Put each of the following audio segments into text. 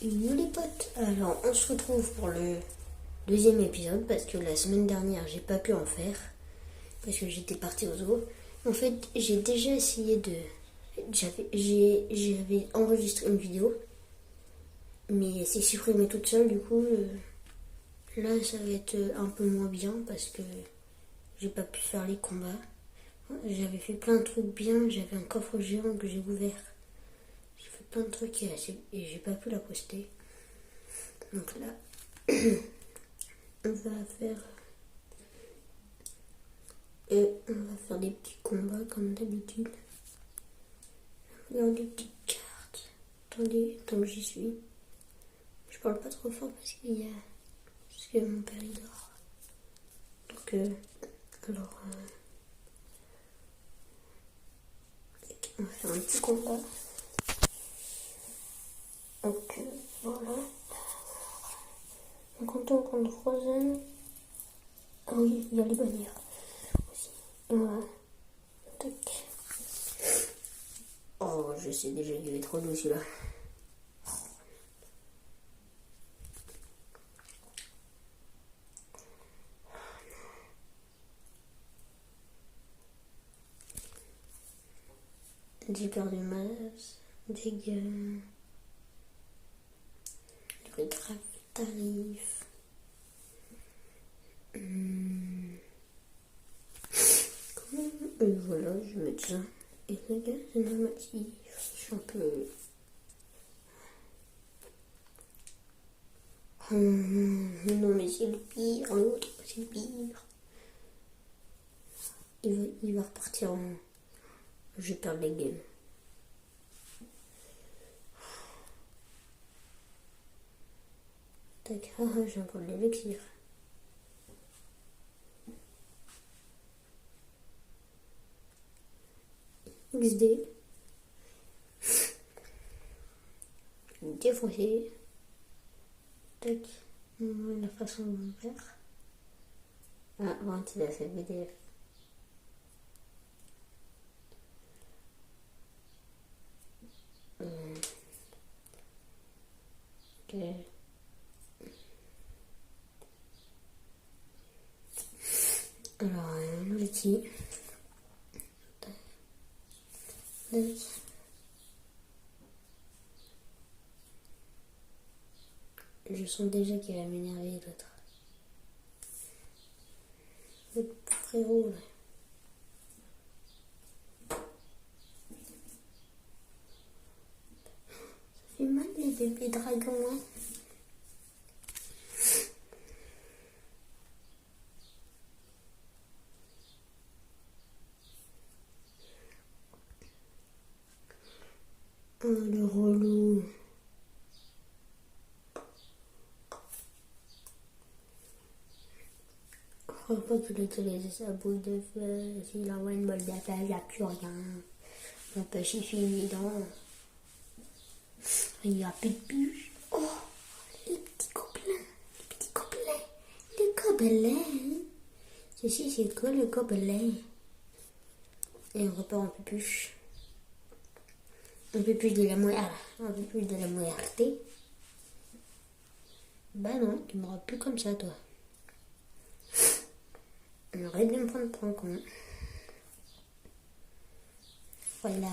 Yo les potes, alors on se retrouve pour le deuxième épisode parce que la semaine dernière j'ai pas pu en faire parce que j'étais partie au zoo. En fait j'ai déjà essayé de... J'avais enregistré une vidéo mais c'est supprimé toute seule du coup là ça va être un peu moins bien parce que j'ai pas pu faire les combats. J'avais fait plein de trucs bien, j'avais un coffre géant que j'ai ouvert. J'ai fait plein de trucs et j'ai pas pu la poster. Donc là, on va faire des petits combats comme d'habitude. Regarde des petites cartes. Attendez, tant que j'y suis. Je parle pas trop fort parce que mon père il dort. Donc alors on va faire un petit combat. Donc voilà. On compte contre Frozen. Ah oui, il y a les bannières aussi. Voilà. Tac. Oh, je sais déjà qu'il est trop doux celui-là. J'ai perdu masse, dégâts, le grave tarif. Et voilà, je vais mettre ça. Et les gars, c'est normatif. Je suis un peu... non mais c'est le pire, l'autre, c'est le pire. Il va repartir en... Je vais perdre la game. Tac, j'ai encore de l'élixir. XD. Défoncé. Tac. La façon de faire. Ah, ventilation BDF. Ok. Alors, l'outil. Je sens déjà qu'il va m'énerver l'autre. Le frérot là. Ça fait mal les bébés dragons hein. Oh le relou. Je crois pas qu'il a utilisé sa boule de feu. S'il envoie une boule de feu, il n'y a plus rien. Mon pêche est fini donc. Il n'y a plus de bûches. Oh, les petits gobelins. Les petits gobelins. Les gobelins. Ceci, c'est quoi le gobelin? Et on repart en pupuche. Un peu plus de la muerte. Un peu plus de la muerte. Bah non, tu m'auras plus comme ça, toi. Arrête de me prendre pour un con. Voilà.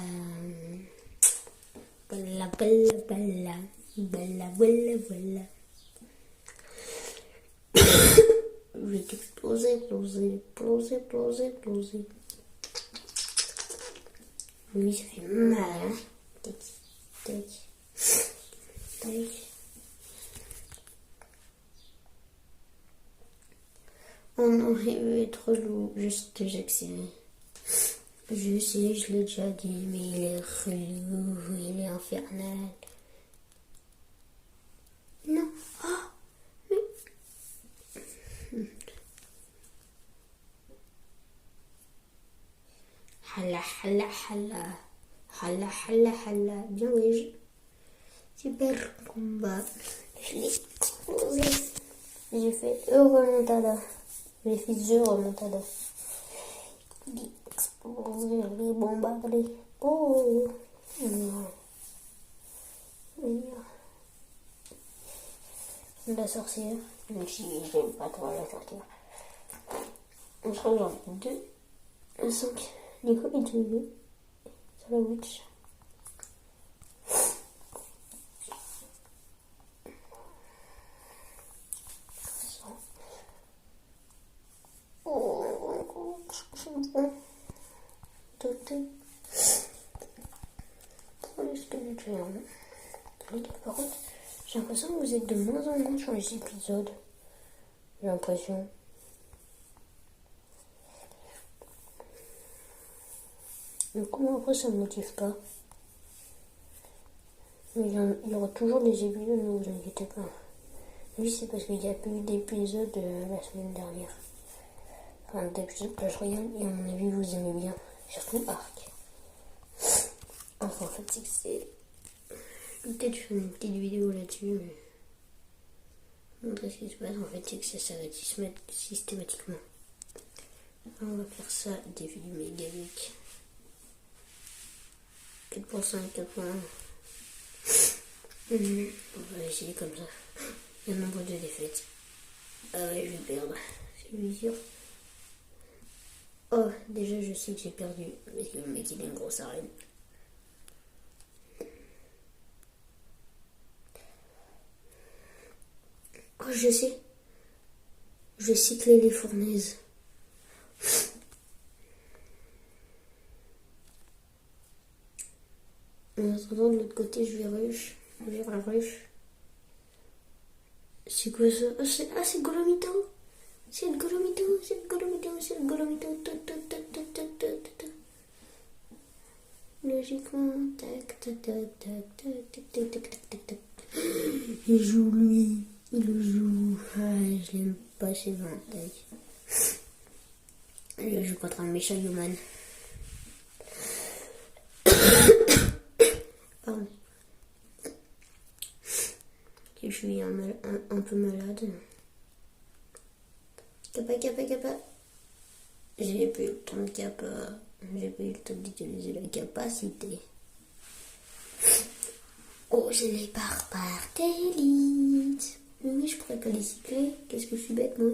Voilà, voilà, voilà. Voilà, voilà, voilà. Je vais t'exploser, exploser. Oui, ça fait mal, hein. Tac, tac, tac. Oh non, il veut être relou. Je sais que j'ai accéléré. Je sais, je l'ai déjà dit, mais il est relou, il est infernal. Non, oh, mais... Hala. Bien oui, super combat. Je l'ai explosé. J'ai fait remontada. J'ai fait remontada. Il est explosé, il est bombardé. Oh, non. la sorcière, même si j'aime pas trop la sorcière. On se rejoint 2, 5, Nico et Julie sur la witch. Par contre, j'ai l'impression que vous êtes de moins en moins sur les épisodes. J'ai l'impression. Du coup, moi, après, ça me motive pas. Mais il y aura toujours des épisodes, ne vous inquiétez pas. Oui, c'est parce qu'il n'y a plus eu d'épisodes la semaine dernière. Enfin, d'épisodes que je regarde et à mon avis, vous aimez bien. Surtout Arc. Enfin, en fait, c'est que c'est... Peut-être je fais une petite vidéo là-dessus, mais... Montrer ce qui se passe, en fait, c'est que ça s'arrête systématiquement. On va faire ça, défi du Mégalique. 4.5, 4.1. On va essayer comme ça. Il y a un nombre de défaites. Ah ouais, je vais perdre. C'est lui sûr. Oh, déjà, je sais que j'ai perdu. Parce que le mec, il a une grosse arène. Oh, je sais. Je vais cycler les fournaises. En attendant, de l'autre côté, je vais rush. Vers la rush. C'est quoi ça? Ah, c'est Golomito. C'est le Golomito, c'est le Golomito, c'est le Golomito. Logiquement, tac, tac, tac, tac, tac, tac, tac, tac, tac, tac. Il joue lui, il le joue. Ah, je l'aime pas, c'est 20, tac. Je joue contre un méchant human. Pardon. Je suis un peu malade. Kappa. J'ai pas eu le temps de kappa. J'ai pas eu le temps d'utiliser la capacité. Oh, j'ai les barbares d'élite. Oui, je pourrais pas les cycler. Qu'est-ce que je suis bête, moi.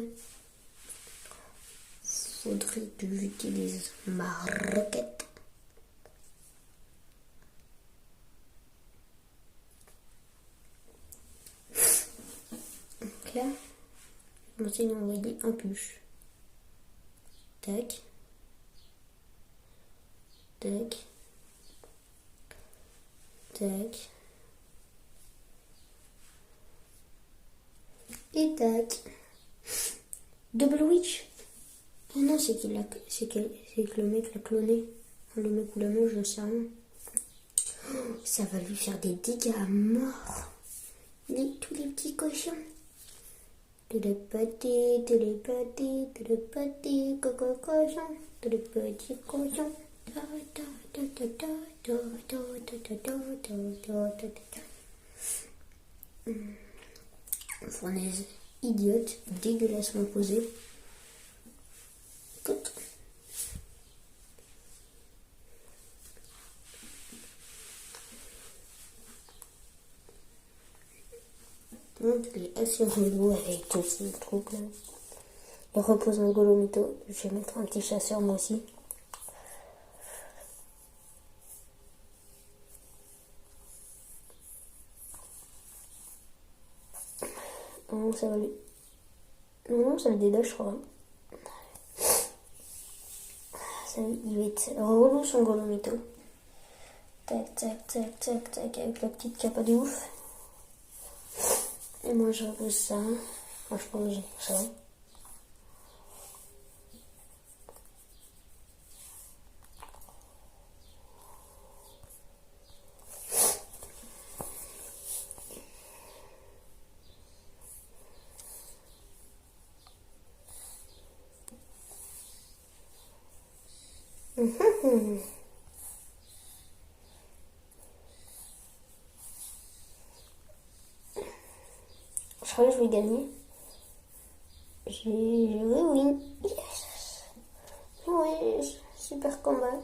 Faudrait que j'utilise ma roquette. Donc là, je vais commencer à envoyer un push. Tac. Tac. Tac. Et tac. Double witch. Oh non, c'est que le mec l'a cloné. Le mec ou la meuf, j'en sais rien. Ça va lui faire des dégâts à mort. Tous les petits cochons. Télépathie, coco cochon. Télépathie cochon. Fournaise idiote, dégueulassement posée. Écoute. Donc, il est assez relou avec tout ce truc là. Il repose un Golomito. Je vais mettre un petit chasseur moi aussi. Non, ça va lui. Non, ça le dédoche, je crois. Ça, il va être relou son Golomito. Tac, avec la petite capa de ouf. Et moi, je repose ça. Enfin, je pense ça. Je crois que je vais gagner. J'ai win. Yes. Ouais, super combat.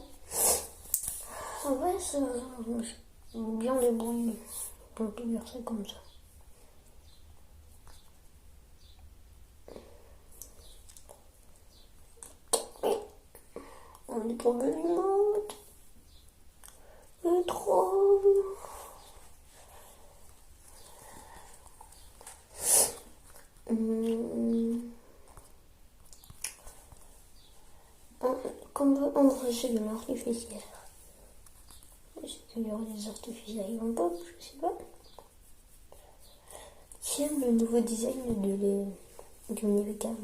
En vrai, ça, je bien débrouillé. On peut dire ça comme ça. les tombes limantes. Le trop. Comme on reçoit de l'artificiel. Est-ce qu'il y aura des artificiels en pop? Je sais pas. Tiens, le nouveau design du mini-webcam.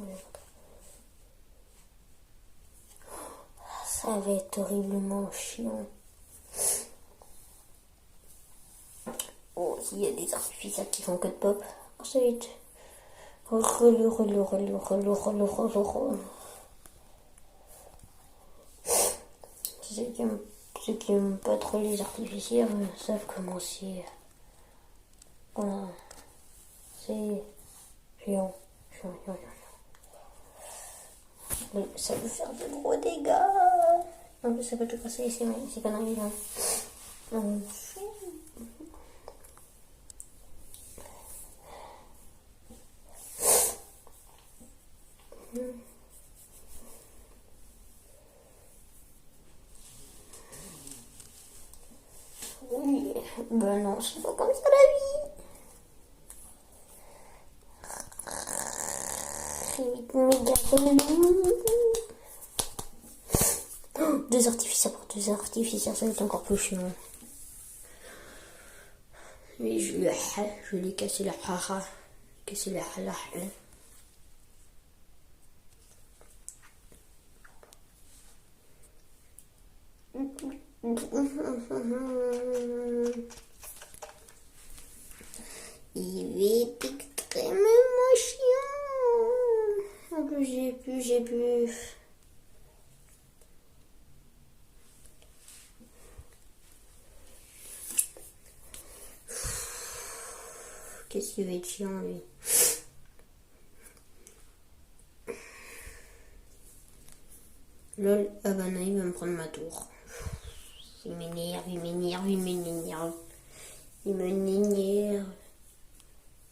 Ça va être horriblement chiant. Oh, s'il y a des artificiels qui font que de pop, ça va être relou. Ceux qui aiment pas trop les artificiels savent comment c'est. Voilà. C'est chiant. Mais ça peut faire de gros dégâts. En plus, ça peut tout casser ici, c'est conneries là. Oui, ben non, c'est pas comme ça la vie. Méga deux artificiels pour deux artificiels, ça va être encore plus chiant. Oui, je lui ai cassé la haha. Cassé la hala. Il est extrêmement chiant. En plus, j'ai pu. Qu'est-ce qu'il va être chiant, lui. Lol, ah bah non, il va me prendre ma tour. Il m'énerve. Il me énerve.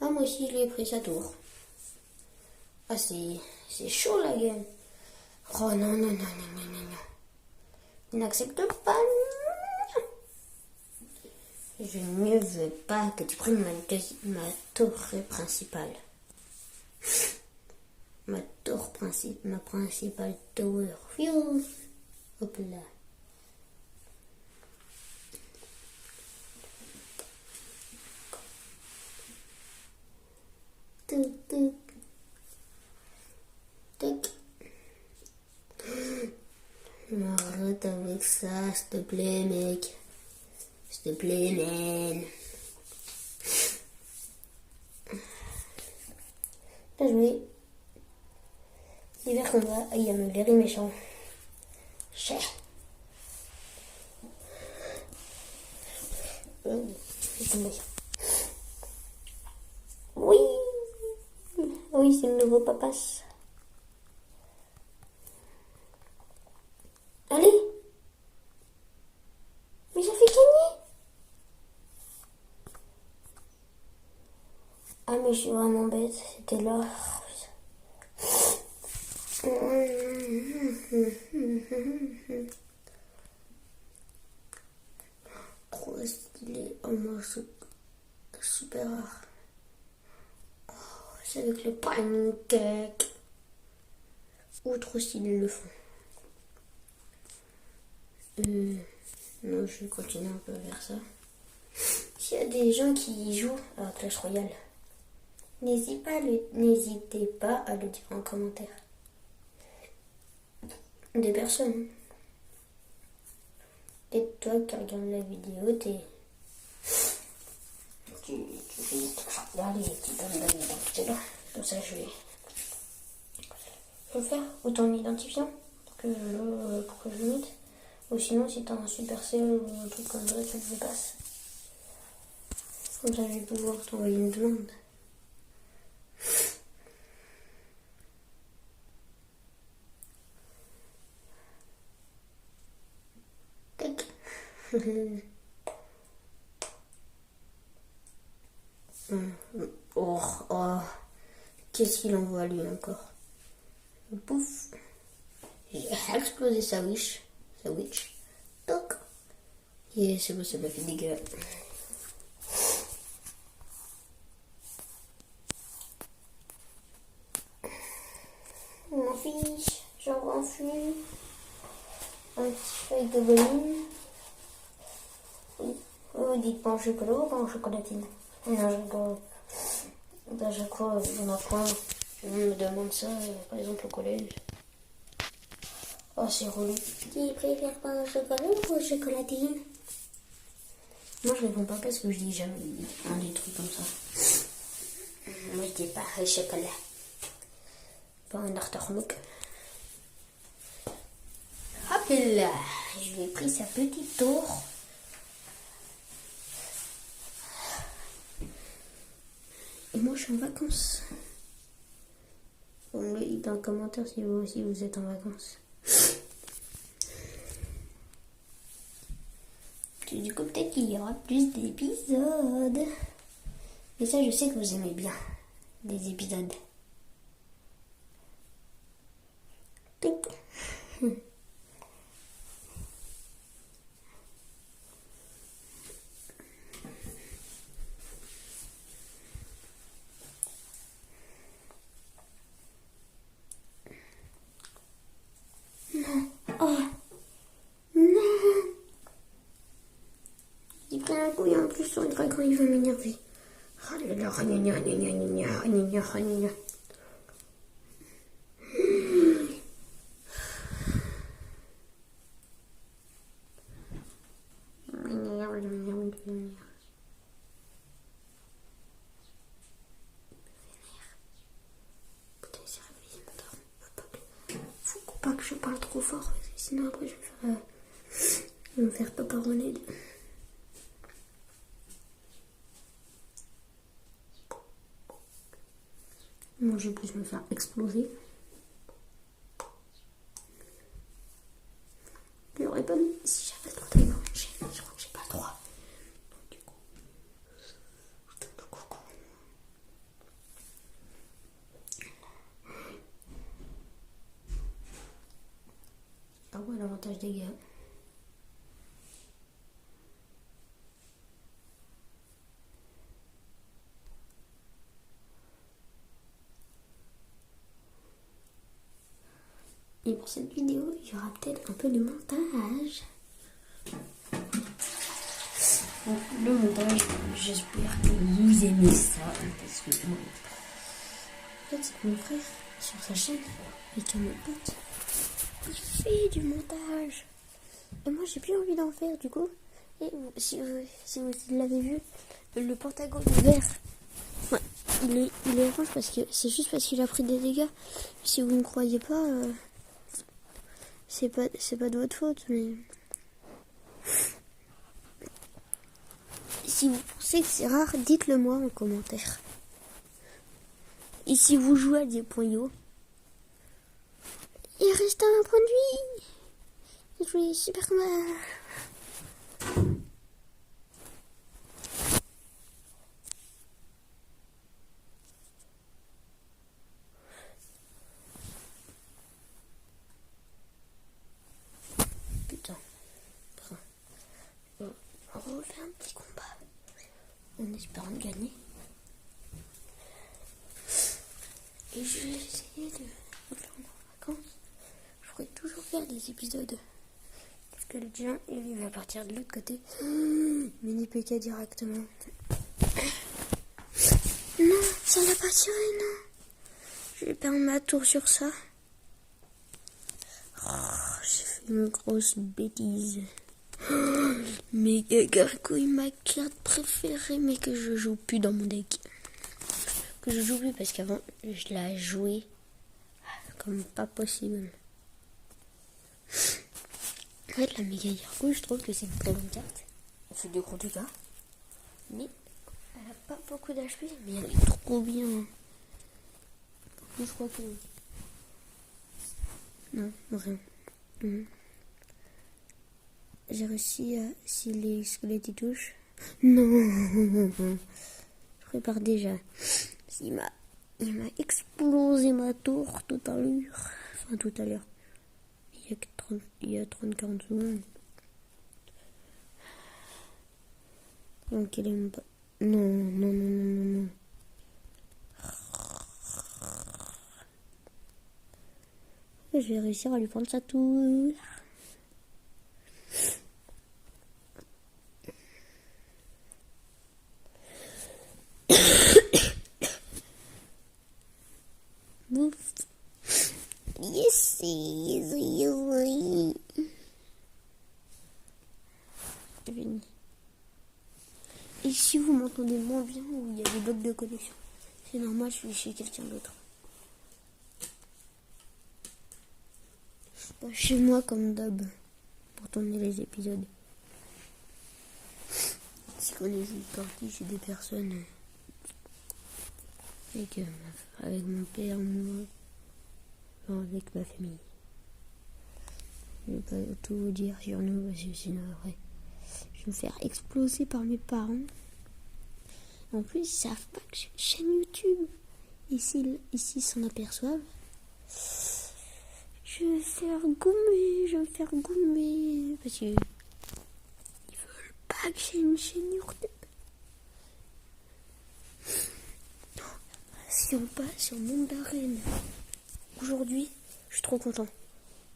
Ah, moi aussi, je lui ai pris sa tour. Ah, c'est chaud, la gueule. Oh, non. Il n'accepte pas. Je ne veux pas que tu prennes ma tour principale. Ma principale tour. Hop là. Arrête avec ça, s'il te plaît, mec. S'il te plaît, man. Bien joué. L'hiver qu'on va, il y a un very méchant. Cher. Oui, c'est le nouveau papas. Allez. Mais ça fait gagner. Ah, mais je suis vraiment bête. C'était là. Trop stylé. Oh, moi, super rare. Oh, c'est avec le pancake. Ou trop stylé le fond. Non, je vais continuer un peu vers ça. S'il y a des gens qui jouent à Clash Royale, n'hésitez pas à le dire en commentaire. Des personnes. Et toi qui regardes la vidéo, tu regardes et tu donnes la identité. Comme ça, je vais le faire ou ton identifiant pour que je le mette. Ou sinon, si t'as un Supercell ou un truc comme ça, tu me le passes. Comme ça, je vais pouvoir t'envoyer une demande. Tac. Oh. Qu'est-ce qu'il envoie lui encore? Pouf. J'ai explosé sa wish. sandwich. Toc. Et c'est bon, ça m'a fait dégueu. Mon fils, j'en renflue. Un petit feuille de volume. Oui. Oh, dites pas en chocolat ou pas en chocolatine? Non, je rigole. À chaque fois, on apprend. Je me demande ça, par exemple au collège. Oh, c'est relou. Qui préfère pas un chocolat ou une chocolatine? Moi, je réponds pas parce que je dis jamais un des trucs comme ça. Moi, je dis pas un chocolat. Pas un artarmouk. Hop là, je lui ai pris sa petite tour. Et moi, je suis en vacances. Vous me le dites dans le commentaire si vous aussi vous êtes en vacances. Du coup, peut-être qu'il y aura plus d'épisodes. Et ça, je sais que vous aimez bien des épisodes. Tic. Non. Oh. Non. J'ai pris un coup et en plus, on dirait quand il va m'énerver. Oh là là, gna gna gna gna gna gna gna gna. Putain, il s'est réveillé, mon daron. Faut pas que je parle trop fort, parce que sinon après je vais me faire paparonner. Moi, je vais plus me faire exploser. Je l'aurais pas mis si j'avais le droit d'aller manger. Je crois que j'ai pas le droit. Donc, du coup, coucou. Ah ouais, l'avantage des gars. Et pour cette vidéo, il y aura peut-être un peu de montage. Donc, le montage, j'espère que vous aimez ça. Parce que moi, en fait, c'est mon frère sur sa chaîne, avec un autre pote. Il fait du montage. Et moi, j'ai plus envie d'en faire du coup. Et si vous l'avez vu, le pentagone vert, ouais, il est orange parce que c'est juste parce qu'il a pris des dégâts. Si vous ne croyez pas, c'est pas de votre faute. Mais si vous pensez que c'est rare, dites-le moi en commentaire. Et si vous jouez à des points yo, il reste un point de vie. Il jouait super mal. Putain. On refait un petit combat en espérant gagner. Et je vais essayer de me faire en vacances. Je pourrais toujours faire des épisodes. Parce que le tien, il va partir de l'autre côté. Mini PK directement. Non, ça n'a pas tiré, non. Je vais perdre ma tour sur ça. Oh, j'ai fait une grosse bêtise. Mais Gargouille, ma carte préférée, mais que je joue plus dans mon deck. Que je joue plus parce qu'avant, je la jouais comme pas possible. En fait, la méga Gargouille, je trouve que c'est une très bonne carte. Elle fait de gros dégâts. Mais elle a pas beaucoup d'HP, mais elle est trop bien. Je crois que... Non, rien. J'ai réussi à... Si les squelettes y touchent... Non. Je prépare déjà. Il m'a explosé ma tour tout à l'heure. Enfin, tout à l'heure. Il y a il y a 30-40 secondes. Donc il aime pas. Non. Je vais réussir à lui prendre sa tour. Ouf. Yes. C'est fini. Et si vous m'entendez moins bien ou il y a des bugs de connexion, c'est normal, je suis chez quelqu'un d'autre. Je suis pas chez moi comme d'hab pour tourner les épisodes. C'est qu'on est juste parti chez des personnes avec mon père, moi, avec ma famille. Je vais pas tout vous dire sur nous parce que sinon après je vais me faire exploser par mes parents. En plus, ils savent pas que j'ai une chaîne YouTube. Ici ils s'en aperçoivent. Je vais me faire gommer. Parce que ils veulent pas que j'ai une chaîne YouTube. Si on passe sur Monde d'Arène aujourd'hui, je suis trop content.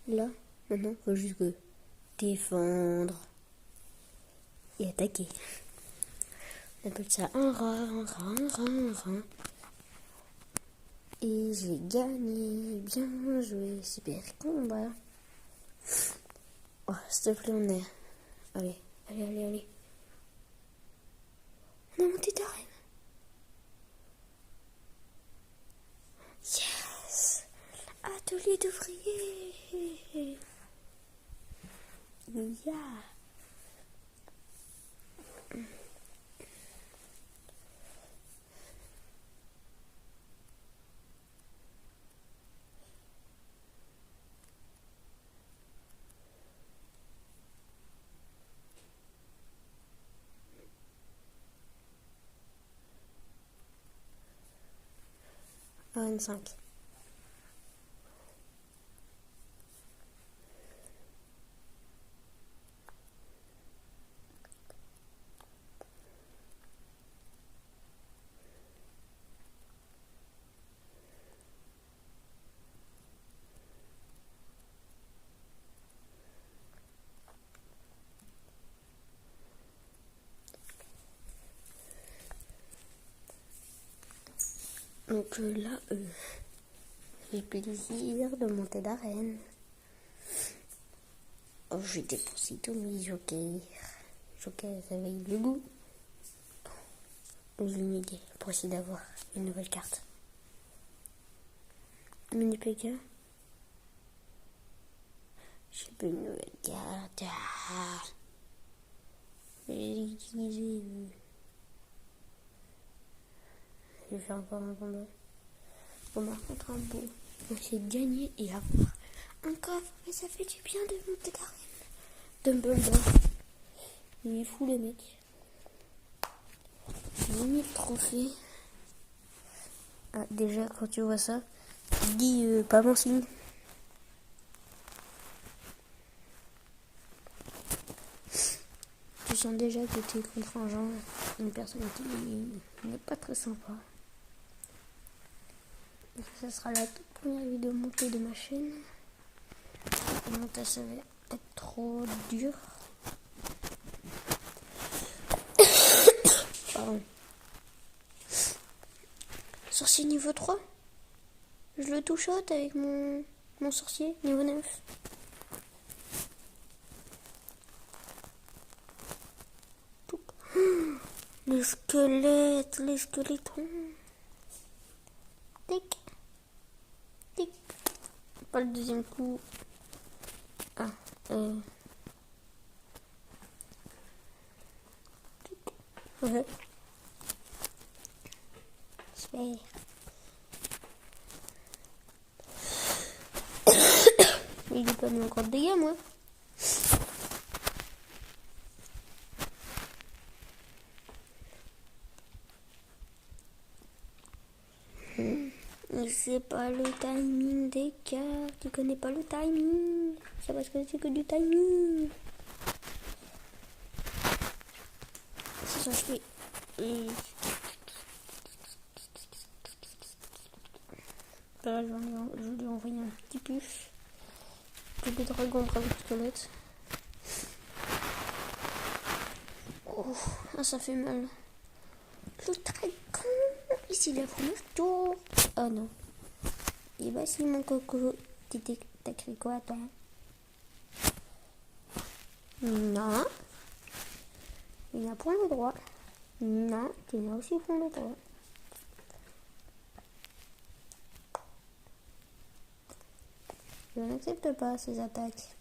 Là, maintenant, il faut juste que défendre et attaquer. On appelle ça un rat. Et j'ai gagné. Bien joué. Super combat. Oh, s'il te plaît, on est. Allez. On a monté d'arène. Yes. Atelier d'ouvrier. Yeah. 25. Donc là, j'ai plaisir de monter d'arène. Oh, j'ai déposé tous mes jokers. Joker réveille le goût. J'ai une idée pour essayer d'avoir une nouvelle carte. Mini PK. J'ai pas une nouvelle carte. J'ai utilisé. Je vais faire encore un combat. On va contre un beau. On va essayer de gagner et avoir un coffre. Mais ça fait du bien de monter d'arène. Dumbledore. Il est fou le mec. J'ai mis le trophée. Ah, déjà quand tu vois ça, tu te dis pas bon signe. Tu sens déjà que tu es contre un genre, une personne qui n'est pas très sympa. Donc, ça sera la toute première vidéo montée de ma chaîne. Le montage ça va être trop dur. Pardon. Sorcier niveau 3. Je le touchote avec mon sorcier niveau 9. Les squelettons. Tic. Pas le deuxième coup. Ah, ouais. Super. Il est pas mis encore de dégâts, moi. Mais c'est pas le timing des cartes. Tu connais pas le timing. C'est parce que c'est que du timing. C'est ça, je fais. Là, je vais lui envoyer un petit puf. Bébé dragon, bravo squelette. Oh, ah, ça fait mal. Le dragon. Ici, le premier tour. Oh non. Et bah, si mon coco. T'as écrit quoi, toi? Non. Il y a point le droit. Non, tu as aussi point le droit. Je n'accepte pas ces attaques.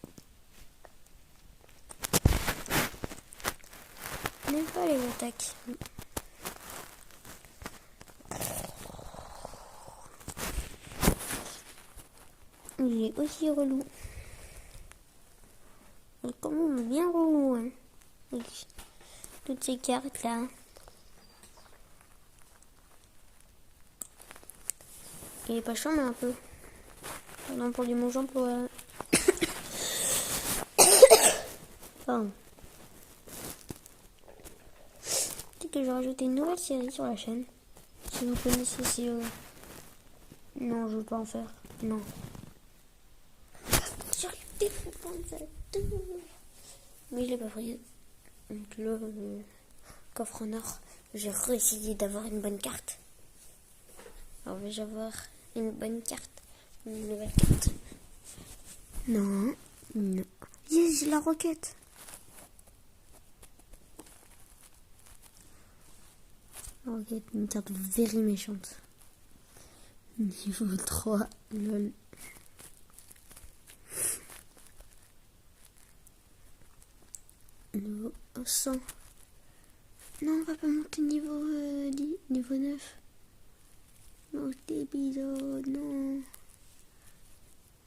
Je n'aime pas les attaques. Il est aussi relou. Il est quand même bien relou. Hein. Avec toutes ces cartes là. Il est pas chiant mais un peu. Pardon pour les mots j'emploie. Pardon. Peut-être que je vais rajouter une nouvelle série sur la chaîne. Si vous connaissez ces... Non, je veux pas en faire. Non. J'arrive des tout. Mais je l'ai pas pris. Donc là, coffre en or. J'ai réessayé d'avoir une bonne carte. Alors vais-je avoir une bonne carte? Une nouvelle carte? Non. Non. Yes, j'ai la roquette. La roquette, une carte very méchante. Niveau 3, lol. Niveau 100. Non, on va pas monter niveau 10, niveau 9. Autre épisode, non.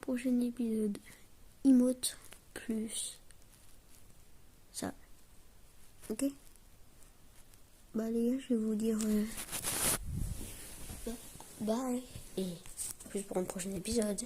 Prochain épisode. Emote plus ça. Ok? Bah les gars, je vais vous dire bye. Et plus pour un prochain épisode.